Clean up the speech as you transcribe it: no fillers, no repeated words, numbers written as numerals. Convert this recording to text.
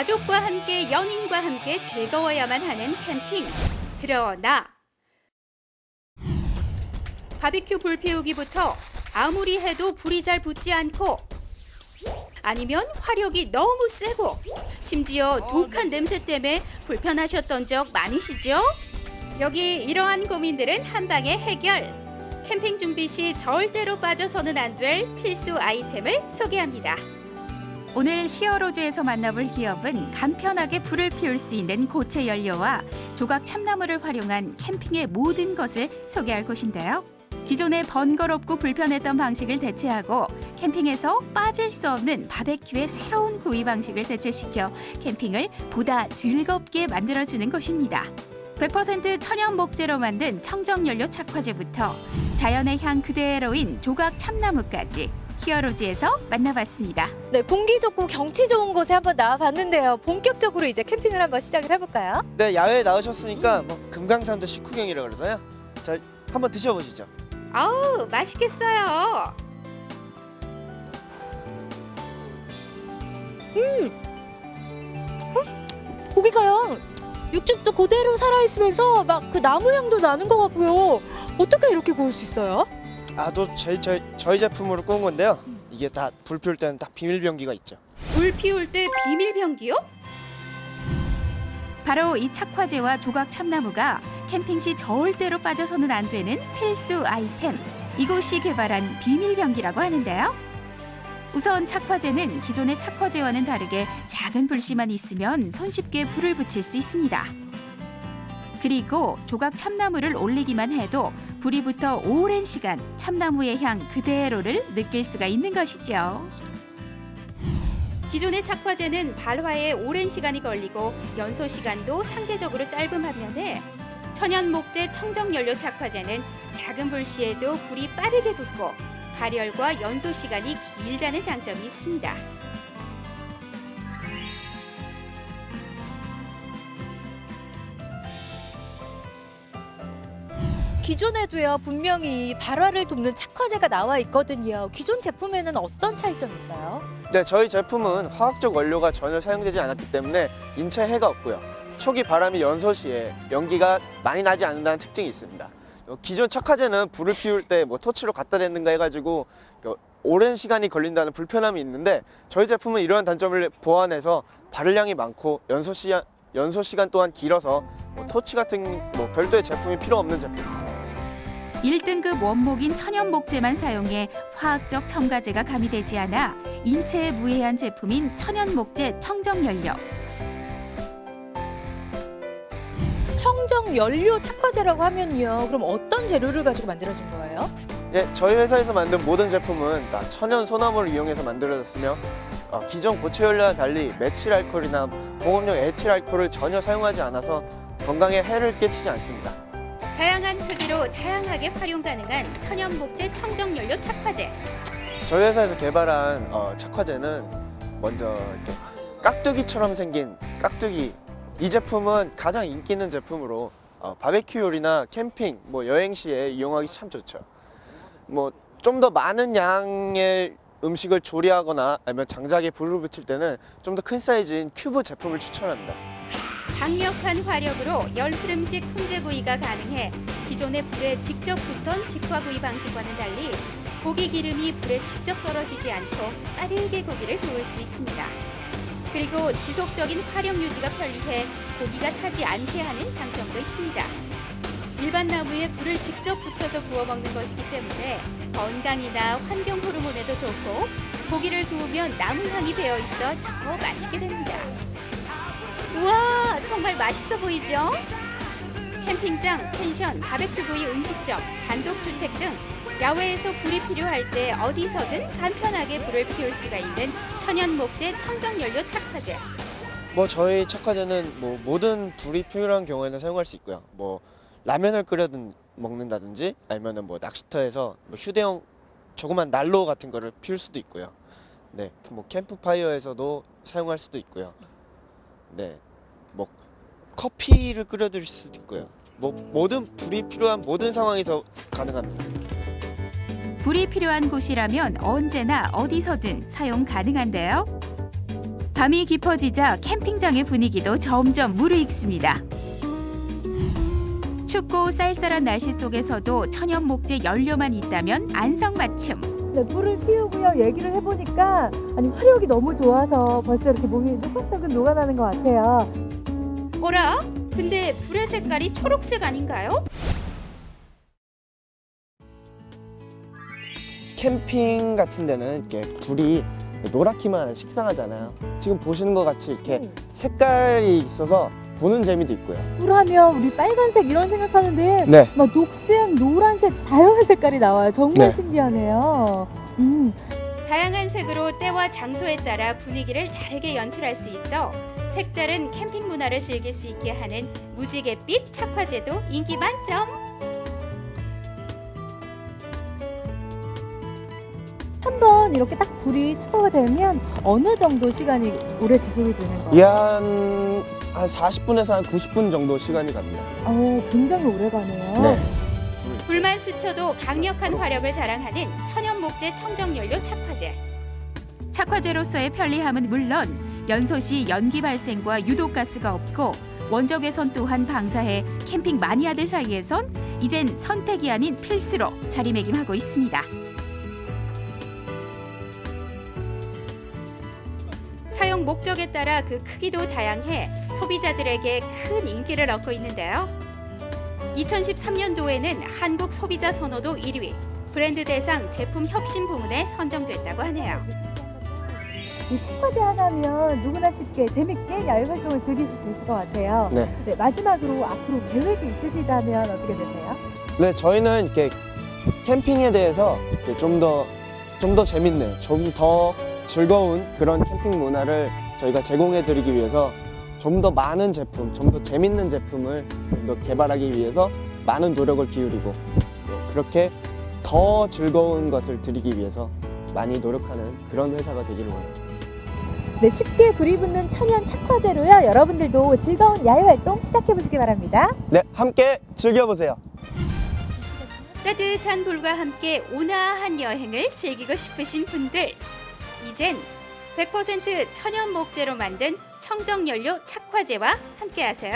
가족과 함께 연인과 함께 즐거워야만 하는 캠핑. 그러나 바비큐 불 피우기부터 아무리 해도 불이 잘 붙지 않고 아니면 화력이 너무 세고 심지어 독한 냄새 때문에 불편하셨던 적 많으시죠? 여기 이러한 고민들은 한 방에 해결. 캠핑 준비 시 절대로 빠져서는 안 될 필수 아이템을 소개합니다. 오늘 히어로즈에서 만나볼 기업은 간편하게 불을 피울 수 있는 고체 연료와 조각 참나무를 활용한 캠핑의 모든 것을 소개할 곳인데요. 기존의 번거롭고 불편했던 방식을 대체하고 캠핑에서 빠질 수 없는 바베큐의 새로운 구이 방식을 대체시켜 캠핑을 보다 즐겁게 만들어주는 곳입니다. 100% 천연 목재로 만든 청정연료 착화제부터 자연의 향 그대로인 조각 참나무까지 히어로즈에서 만나봤습니다. 네, 공기 좋고 경치 좋은 곳에 한번 나와봤는데요. 본격적으로 이제 캠핑을 한번 시작을 해볼까요? 네, 야외에 나오셨으니까 뭐 금강산도 식후경이라 그러잖아요. 자, 한번 드셔보시죠. 아우, 맛있겠어요. 고기가요. 육즙도 그대로 살아있으면서 막 그 나무 향도 나는 것 같고요. 어떻게 이렇게 구울 수 있어요? 아, 또 저희 제품으로 구운 건데요. 이게 다 불 피울 때는 딱 비밀병기가 있죠. 불 피울 때 비밀병기요? 바로 이 착화제와 조각 참나무가 캠핑 시 절대로 빠져서는 안 되는 필수 아이템. 이곳이 개발한 비밀병기라고 하는데요. 우선 착화제는 기존의 착화제와는 다르게 작은 불씨만 있으면 손쉽게 불을 붙일 수 있습니다. 그리고 조각 참나무를 올리기만 해도 불이 붙어 오랜 시간 참나무의 향 그대로를 느낄 수가 있는 것이죠. 기존의 착화제는 발화에 오랜 시간이 걸리고 연소 시간도 상대적으로 짧은 반면에 천연 목재 청정연료 착화제는 작은 불씨에도 불이 빠르게 붙고 발열과 연소 시간이 길다는 장점이 있습니다. 기존에도요, 분명히 발화를 돕는 착화제가 나와 있거든요. 기존 제품에는 어떤 차이점이 있어요? 네, 저희 제품은 화학적 원료가 전혀 사용되지 않았기 때문에 인체에 해가 없고요. 초기 바람이 연소 시에 연기가 많이 나지 않는다는 특징이 있습니다. 기존 착화제는 불을 피울 때 뭐 토치로 갖다 댔는가 해가지고 오랜 시간이 걸린다는 불편함이 있는데 저희 제품은 이러한 단점을 보완해서 발열량이 많고 연소 시간 또한 길어서 뭐 토치 같은 뭐 별도의 제품이 필요 없는 제품입니다. 1등급 원목인 천연 목재만 사용해 화학적 첨가제가 가미되지 않아 인체에 무해한 제품인 천연 목재 청정연료. 청정 연료 착화제라고 하면요. 그럼 어떤 재료를 가지고 만들어진 거예요? 예, 저희 회사에서 만든 모든 제품은 다 천연 소나무를 이용해서 만들어졌으며 기존 고체 연료와 달리 메칠 알코올이나 공업용 에틸 알코올을 전혀 사용하지 않아서 건강에 해를 끼치지 않습니다. 다양한 크기로 다양하게 활용 가능한 천연 목재 청정연료 착화제. 저희 회사에서 개발한 착화제는 먼저 이렇게 깍두기처럼 생긴 깍두기. 이 제품은 가장 인기 있는 제품으로 바베큐 요리나 캠핑, 뭐 여행 시에 이용하기 참 좋죠. 뭐 좀 더 많은 양의 음식을 조리하거나 아니면 장작에 불을 붙일 때는 좀 더 큰 사이즈인 큐브 제품을 추천합니다. 강력한 화력으로 열 흐름식 훈제구이가 가능해 기존의 불에 직접 붙던 직화구이 방식과는 달리 고기 기름이 불에 직접 떨어지지 않고 빠르게 고기를 구울 수 있습니다. 그리고 지속적인 화력 유지가 편리해 고기가 타지 않게 하는 장점도 있습니다. 일반 나무에 불을 직접 붙여서 구워 먹는 것이기 때문에 건강이나 환경 호르몬에도 좋고 고기를 구우면 나무 향이 배어 있어 더 맛있게 됩니다. 우와, 정말 맛있어 보이죠? 캠핑장, 펜션, 바베큐구이 음식점, 단독주택 등 야외에서 불이 필요할 때 어디서든 간편하게 불을 피울 수가 있는 천연 목재 청정연료 착화제. 뭐 저희 착화제는 뭐 모든 불이 필요한 경우에는 사용할 수 있고요. 뭐 라면을 먹는다든지 아니면은 뭐 낚시터에서 뭐 휴대용 조그만 난로 같은 거를 피울 수도 있고요. 네, 뭐 캠프파이어에서도 사용할 수도 있고요. 네, 뭐 커피를 끓여드릴 수도 있고요. 뭐 모든 불이 필요한 모든 상황에서 가능합니다. 불이 필요한 곳이라면 언제나 어디서든 사용 가능한데요. 밤이 깊어지자 캠핑장의 분위기도 점점 무르익습니다. 춥고 쌀쌀한 날씨 속에서도 천연 목재 연료만 있다면 안성맞춤. 네, 불을 피우고요. 얘기를 해보니까 아니 화력이 너무 좋아서 벌써 이렇게 몸이 뜨끈뜨끈 녹아나는 것 같아요. 어라? 근데 불의 색깔이 초록색 아닌가요? 캠핑 같은 데는 이렇게 불이 노랗기만 하면 식상하잖아요. 지금 보시는 것 같이 이렇게 색깔이 있어서 보는 재미도 있고요. 불하면 우리 빨간색 이런 생각하는데 네. 막 녹색, 노란색 다양한 색깔이 나와요. 정말 네. 신기하네요. 다양한 색으로 때와 장소에 따라 분위기를 다르게 연출할 수 있어 색다른 캠핑 문화를 즐길 수 있게 하는 무지갯빛 착화제도 인기 만점. 한번 이렇게 딱 불이 착화가 되면 어느 정도 시간이 오래 지속이 되는 거예요? 예, 한 40분에서 한 90분 정도 시간이 갑니다. 굉장히 오래 가네요. 네. 불만 스쳐도 강력한 화력을 자랑하는 천연 목재 청정연료 착화제. 착화제로서의 편리함은 물론 연소 시 연기 발생과 유독가스가 없고 원적 개선 또한 방사해 캠핑 마니아들 사이에선 이젠 선택이 아닌 필수로 자리매김하고 있습니다. 사용 목적에 따라 그 크기도 다양해 소비자들에게 큰 인기를 얻고 있는데요. 2013년도에는 한국 소비자 선호도 1위, 브랜드 대상 제품 혁신 부문에 선정됐다고 하네요. 이 착화제 하나면 누구나 쉽게 재밌게 야외 활동을 즐기실 수 있을 것 같아요. 네. 마지막으로 앞으로 계획이 있으시다면 어떻게 되세요? 네, 저희는 이렇게 캠핑에 대해서 좀 더 재밌는, 좀 더 즐거운 그런 캠핑 문화를 저희가 제공해 드리기 위해서 좀 더 많은 제품, 좀 더 재밌는 제품을 좀 더 개발하기 위해서 많은 노력을 기울이고 그렇게 더 즐거운 것을 드리기 위해서 많이 노력하는 그런 회사가 되기를 원합니다. 네, 쉽게 불이 붙는 천연 착화제로요. 여러분들도 즐거운 야외 활동 시작해 보시기 바랍니다. 네, 함께 즐겨보세요. 따뜻한 불과 함께 온화한 여행을 즐기고 싶으신 분들, 이젠 100% 천연 목재로 만든 청정연료 착화제와 함께하세요.